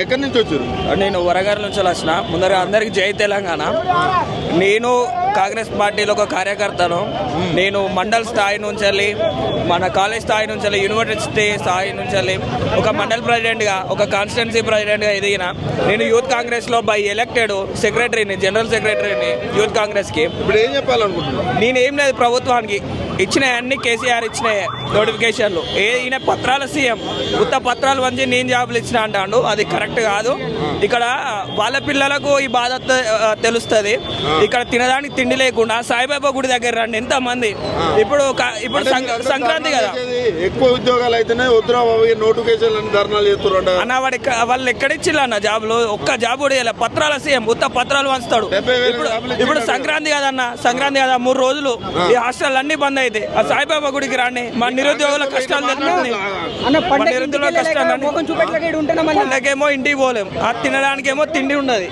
ఎక్కడి నుంచి వచ్చారు? నేను వరంగల్ నుంచి వచ్చిన. ముందర అందరికి జై తెలంగాణ. నేను కాంగ్రెస్ పార్టీలో ఒక కార్యకర్తను. నేను మండల్ స్థాయి నుంచి వెళ్ళి, మన కాలేజ్ స్థాయి నుంచి వెళ్ళి, యూనివర్సిటీ స్థాయి నుంచి వెళ్ళి ఒక మండల్ ప్రెసిడెంట్గా, ఒక కాన్స్టిట్యున్సీ ప్రెసిడెంట్గా ఎదిగిన. నేను యూత్ కాంగ్రెస్లో బై ఎలక్టెడ్ సెక్రటరీని, జనరల్ సెక్రటరీని యూత్ కాంగ్రెస్కి. ఇప్పుడు ఏం చెప్పాలనుకుంటున్నాను? నేనేం లేదు, ప్రభుత్వానికి ఇచ్చినాయి అన్ని కేసీఆర్ ఇచ్చినాయి నోటిఫికేషన్లు. ఈయన పత్రాల సీఎం, ఉత్త పత్రాలు వంచి నేను జాబులు ఇచ్చిన అంటాడు. అది కరెక్ట్ కాదు. ఇక్కడ వాళ్ళ పిల్లలకు ఈ బాధ తెలుస్తుంది. ఇక్కడ తినడానికి తిండి లేకుండా సాయిబాబా గుడి దగ్గర రండి ఎంత మంది. ఇప్పుడు సంక్రాంతి కదా, ఎక్కువ ఉద్యోగాలు అయితేనే వద్దురా నోటిఫికేషన్ ధర్నాలు చేస్తున్నారు అన్న. వాళ్ళు ఎక్కడిచ్చిల్లు అన్న జాబులు? ఒక్క జాబ్ కూడా వేయాలి. పత్రాల సీఎం ఉత్త పత్రాలు వంచుతాడు. ఇప్పుడు సంక్రాంతి కదన్న, సంక్రాంతి కదా, 3 రోజులు ఈ హాస్టల్ అన్ని బంద్ అయితే ఆ సాయిబాబా గుడికి రండి. మా నిరుద్యోగుల కష్టాలు తెలుస్తుంది. నిరుద్యోగుల కష్టాలు పండగేమో ఇంటికి పోలేం, ఆ తినడానికేమో తిండి ఉండదు.